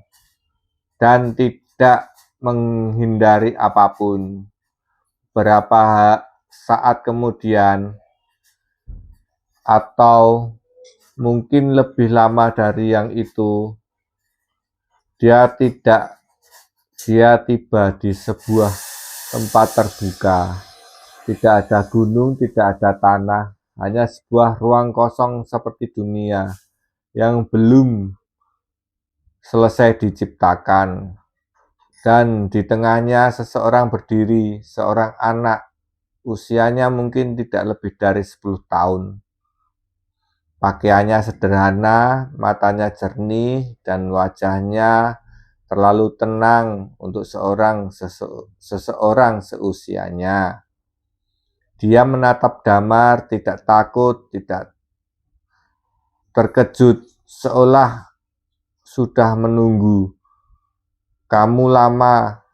dan tidak menghindari apapun. Beberapa saat kemudian, atau mungkin lebih lama dari yang itu, dia tiba di sebuah tempat terbuka. Tidak ada gunung, tidak ada tanah, hanya sebuah ruang kosong seperti dunia yang belum selesai diciptakan. Dan di tengahnya seseorang berdiri, seorang anak, usianya mungkin tidak lebih dari 10 tahun. Pakaiannya sederhana, matanya jernih, dan wajahnya terlalu tenang untuk seseorang seusianya. Dia menatap Damar, tidak takut, tidak terkejut, seolah sudah menunggu. "Kamu lama,"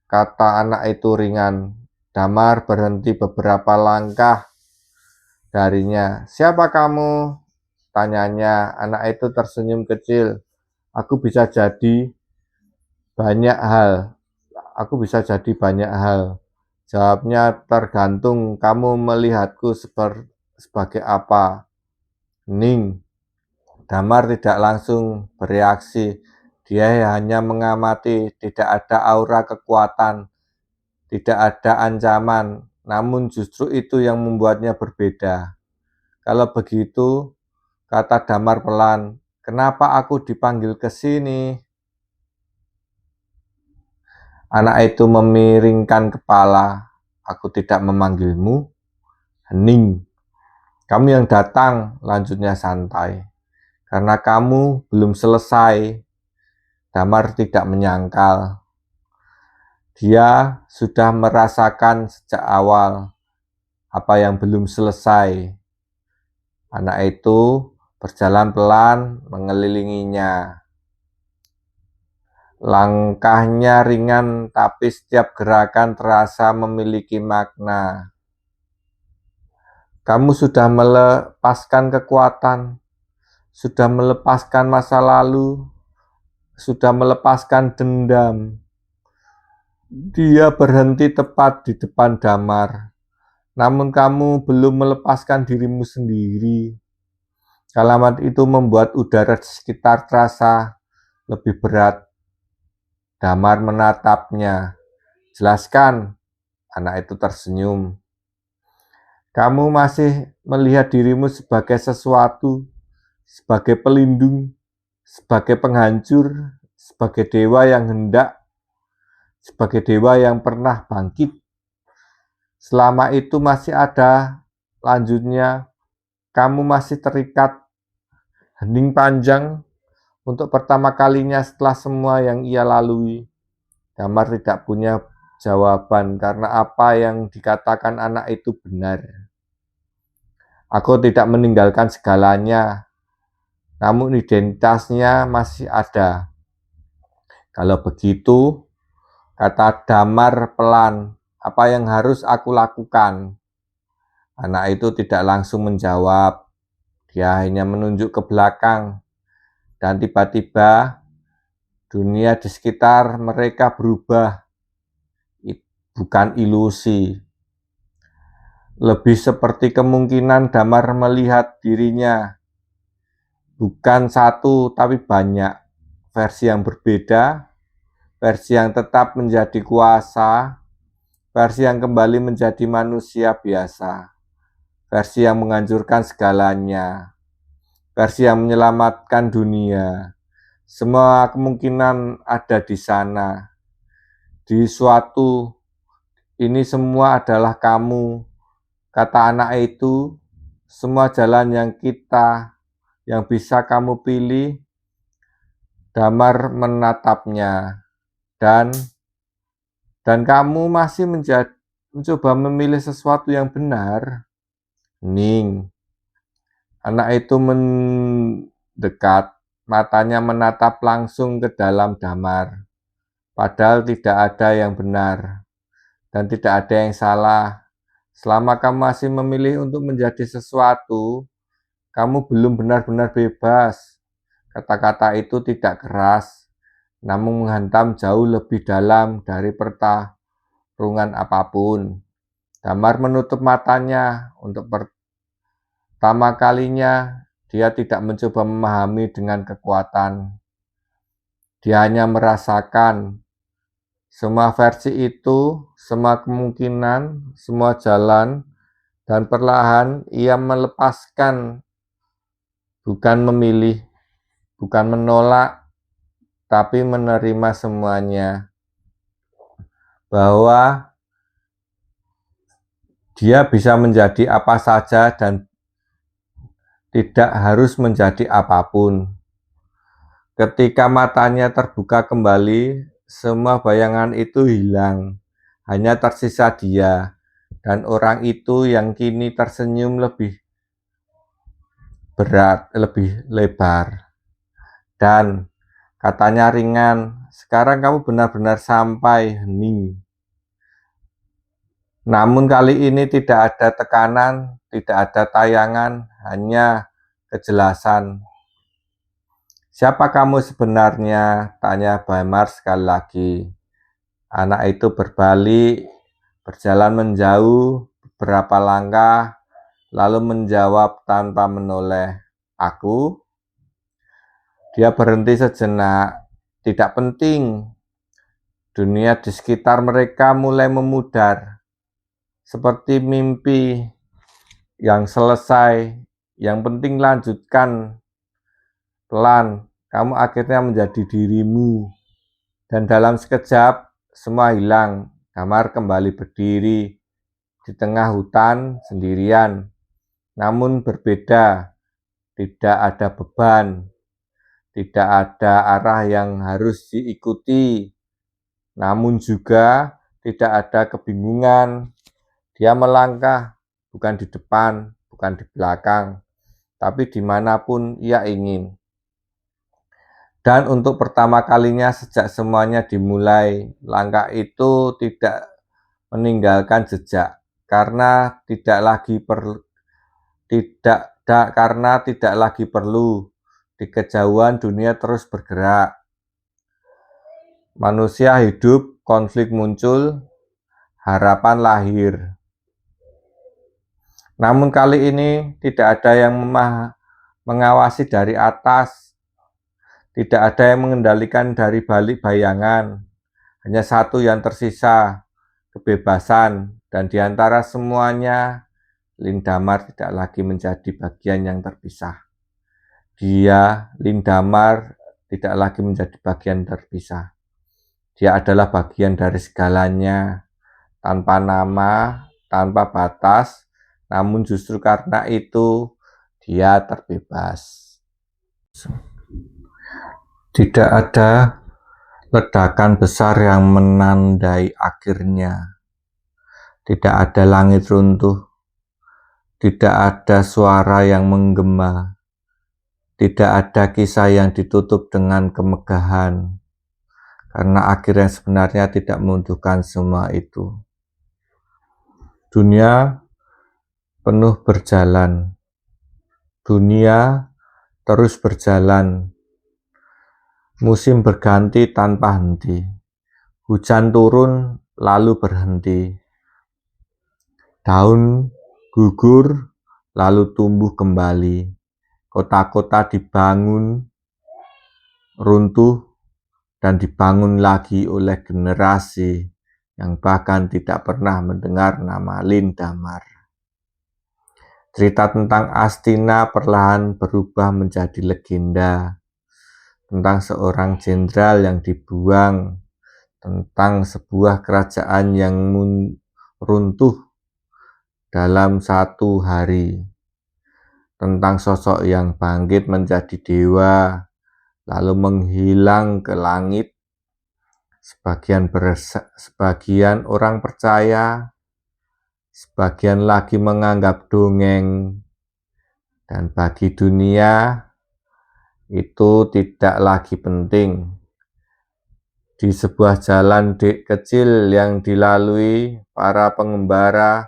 kata anak itu ringan. Damar berhenti beberapa langkah darinya. "Siapa kamu?" tanyanya. Anak itu tersenyum kecil. Aku bisa jadi banyak hal. Jawabnya, "Tergantung kamu melihatku sebagai apa." Ning. Damar tidak langsung bereaksi. Dia hanya mengamati. Tidak ada aura kekuatan, tidak ada ancaman. Namun justru itu yang membuatnya berbeda. "Kalau begitu," kata Damar pelan, "kenapa aku dipanggil ke sini?" Anak itu memiringkan kepala. "Aku tidak memanggilmu, hening. Kamu yang datang," lanjutnya santai. "Karena kamu belum selesai." Damar tidak menyangkal. Dia sudah merasakan sejak awal apa yang belum selesai. Anak itu berjalan pelan mengelilinginya. Langkahnya ringan, tapi setiap gerakan terasa memiliki makna. "Kamu sudah melepaskan kekuatan, sudah melepaskan masa lalu, sudah melepaskan dendam." Dia berhenti tepat di depan Damar. "Namun kamu belum melepaskan dirimu sendiri." Kalimat itu membuat udara di sekitar terasa lebih berat. Damar menatapnya. "Jelaskan," anak itu tersenyum. "Kamu masih melihat dirimu sebagai sesuatu, sebagai pelindung, sebagai penghancur, sebagai dewa yang pernah bangkit. Selama itu masih ada lanjutnya, kamu masih terikat." Hening panjang. Untuk pertama kalinya setelah semua yang ia lalui, Damar tidak punya jawaban karena apa yang dikatakan anak itu benar. "Aku tidak meninggalkan segalanya, namun identitasnya masih ada." "Kalau begitu," kata Damar pelan, "apa yang harus aku lakukan?" Anak itu tidak langsung menjawab. Dia hanya menunjuk ke belakang. Dan tiba-tiba dunia di sekitar mereka berubah. Bukan ilusi. Lebih seperti kemungkinan Damar melihat dirinya. Bukan satu, tapi banyak. Versi yang berbeda, versi yang tetap menjadi kuasa, versi yang kembali menjadi manusia biasa, versi yang menghancurkan segalanya, versi yang menyelamatkan dunia. Semua kemungkinan ada di sana, di suatu ini semua adalah kamu. Kata anak itu, semua jalan yang bisa kamu pilih. Damar menatapnya, dan kamu masih mencoba memilih sesuatu yang benar. Hening. Anak itu mendekat, matanya menatap langsung ke dalam Damar. Padahal tidak ada yang benar dan tidak ada yang salah. Selama kamu masih memilih untuk menjadi sesuatu, kamu belum benar-benar bebas. Kata-kata itu tidak keras, namun menghantam jauh lebih dalam dari pertarungan apapun. Damar menutup matanya. Untuk pertama kalinya, dia tidak mencoba memahami dengan kekuatan. Dia hanya merasakan semua versi itu, semua kemungkinan, semua jalan, dan perlahan ia melepaskan, bukan memilih, bukan menolak, tapi menerima semuanya. Bahwa dia bisa menjadi apa saja dan tidak harus menjadi apapun. Ketika matanya terbuka kembali, semua bayangan itu hilang. Hanya tersisa dia dan orang itu yang kini tersenyum lebih berat, lebih lebar. Dan katanya ringan, sekarang kamu benar-benar sampai. Hening. Namun kali ini tidak ada tekanan, tidak ada tayangan, hanya kejelasan. Siapa kamu sebenarnya? Tanya Damar sekali lagi. Anak itu berbalik, berjalan menjauh beberapa langkah, lalu menjawab tanpa menoleh. Aku? Dia berhenti sejenak. Tidak penting. Dunia di sekitar mereka mulai memudar. Seperti mimpi yang selesai. Yang penting lanjutkan. Pelan, kamu akhirnya menjadi dirimu. Dan dalam sekejap, semua hilang. Damar kembali berdiri di tengah hutan sendirian. Namun berbeda, tidak ada beban, tidak ada arah yang harus diikuti. Namun juga tidak ada kebingungan. Dia melangkah, bukan di depan, bukan di belakang, tapi dimanapun ia ingin. Dan untuk pertama kalinya sejak semuanya dimulai, langkah itu tidak meninggalkan jejak karena tidak lagi perlu. Di kejauhan dunia terus bergerak. Manusia hidup, konflik muncul, harapan lahir. Namun kali ini tidak ada yang mengawasi dari atas. Tidak ada yang mengendalikan dari balik bayangan. Hanya satu yang tersisa, kebebasan. Dan di antara semuanya, Lindamar tidak lagi menjadi bagian yang terpisah. Lindamar, tidak lagi menjadi bagian terpisah. Dia adalah bagian dari segalanya, tanpa nama, tanpa batas. Namun justru karena itu, dia terbebas. Tidak ada ledakan besar yang menandai akhirnya. Tidak ada langit runtuh. Tidak ada suara yang menggema. Tidak ada kisah yang ditutup dengan kemegahan. Karena akhir yang sebenarnya tidak membutuhkan semua itu. Dunia penuh berjalan. Dunia terus berjalan. Musim berganti tanpa henti. Hujan turun lalu berhenti. Daun gugur lalu tumbuh kembali. Kota-kota dibangun, runtuh, dan dibangun lagi oleh generasi yang bahkan tidak pernah mendengar nama Lindamar. Cerita tentang Astina perlahan berubah menjadi legenda. Tentang seorang jenderal yang dibuang, tentang sebuah kerajaan yang runtuh dalam satu hari, tentang sosok yang bangkit menjadi dewa, lalu menghilang ke langit. Sebagian orang percaya, sebagian lagi menganggap dongeng, dan bagi dunia itu tidak lagi penting. Di sebuah jalan kecil yang dilalui para pengembara,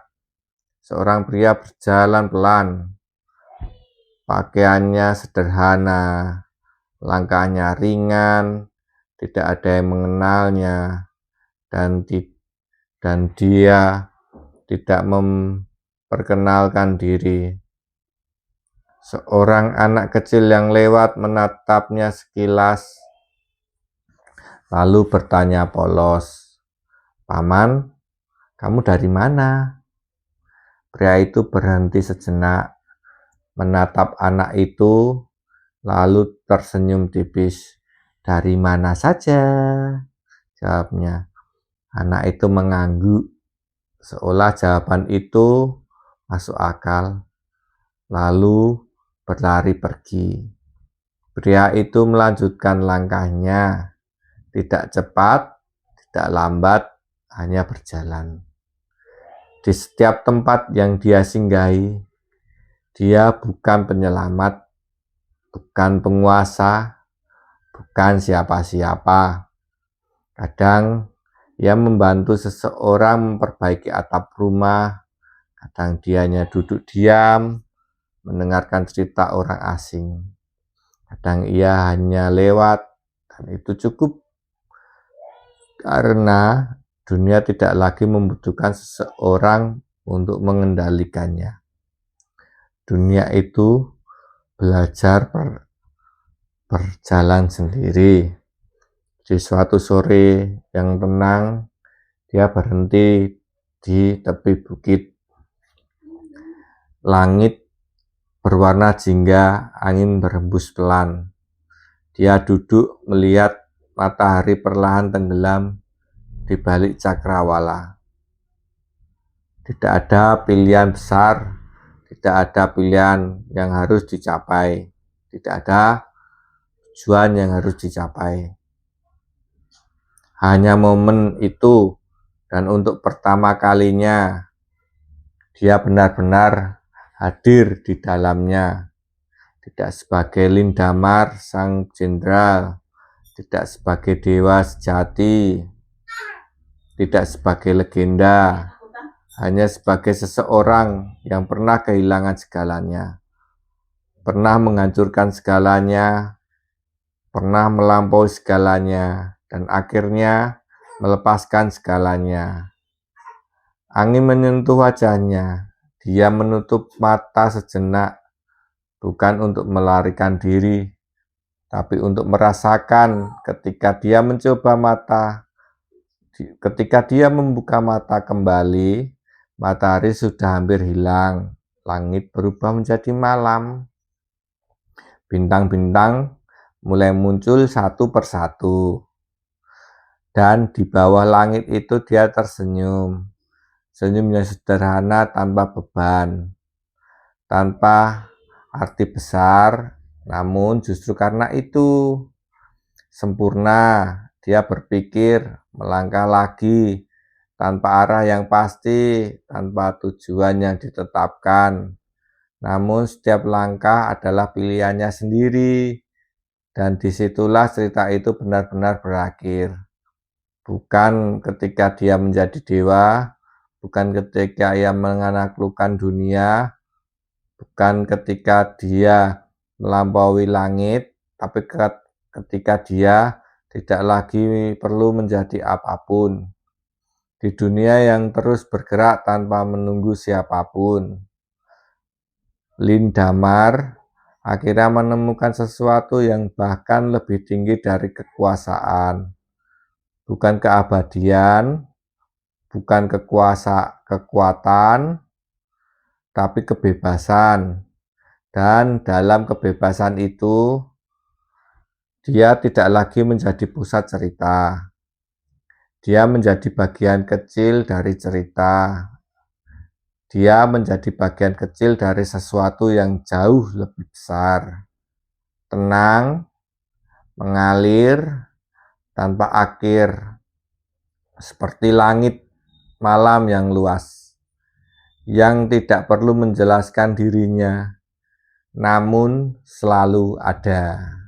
seorang pria berjalan pelan. Pakaiannya sederhana, langkahnya ringan, tidak ada yang mengenalnya, dan dia tidak memperkenalkan diri. Seorang anak kecil yang lewat menatapnya sekilas, lalu bertanya polos, "Paman, kamu dari mana?" Pria itu berhenti sejenak, menatap anak itu, lalu tersenyum tipis. "Dari mana saja?" jawabnya. Anak itu mengangguk, seolah jawaban itu masuk akal, lalu berlari pergi. Pria itu melanjutkan langkahnya, tidak cepat, tidak lambat, hanya berjalan. Di setiap tempat yang dia singgahi, dia bukan penyelamat, bukan penguasa, bukan siapa-siapa. Kadang ia membantu seseorang memperbaiki atap rumah, kadang dianya duduk diam, mendengarkan cerita orang asing. Kadang ia hanya lewat, dan itu cukup, karena dunia tidak lagi membutuhkan seseorang untuk mengendalikannya. Dunia itu belajar berjalan sendiri. Di suatu sore yang tenang, dia berhenti di tepi bukit. Langit berwarna jingga, angin berhembus pelan. Dia duduk melihat matahari perlahan tenggelam di balik cakrawala. Tidak ada pilihan besar, tidak ada pilihan yang harus dicapai, tidak ada tujuan yang harus dicapai. Hanya momen itu, dan untuk pertama kalinya dia benar-benar hadir di dalamnya. Tidak sebagai Lindamar sang jenderal, tidak sebagai dewa sejati, tidak sebagai legenda, hanya sebagai seseorang yang pernah kehilangan segalanya, pernah menghancurkan segalanya, pernah melampaui segalanya, dan akhirnya melepaskan segalanya. Angin menyentuh wajahnya, dia menutup mata sejenak, bukan untuk melarikan diri, tapi untuk merasakan ketika dia membuka mata kembali, matahari sudah hampir hilang, langit berubah menjadi malam, bintang-bintang mulai muncul satu persatu, dan di bawah langit itu dia tersenyum, senyumnya sederhana tanpa beban, tanpa arti besar, namun justru karena itu sempurna. Dia berpikir, melangkah lagi, tanpa arah yang pasti, tanpa tujuan yang ditetapkan. Namun setiap langkah adalah pilihannya sendiri, dan disitulah cerita itu benar-benar berakhir. Bukan ketika dia menjadi dewa, bukan ketika ia menaklukkan dunia, bukan ketika dia melampaui langit, tapi ketika dia tidak lagi perlu menjadi apapun di dunia yang terus bergerak tanpa menunggu siapapun. Lindamar akhirnya menemukan sesuatu yang bahkan lebih tinggi dari kekuasaan, bukan keabadian, bukan kekuatan, tapi kebebasan. Dan dalam kebebasan itu, dia tidak lagi menjadi pusat cerita. Dia menjadi bagian kecil dari cerita. Dia menjadi bagian kecil dari sesuatu yang jauh lebih besar. Tenang, mengalir, tanpa akhir, seperti langit malam yang luas, yang tidak perlu menjelaskan dirinya, namun selalu ada.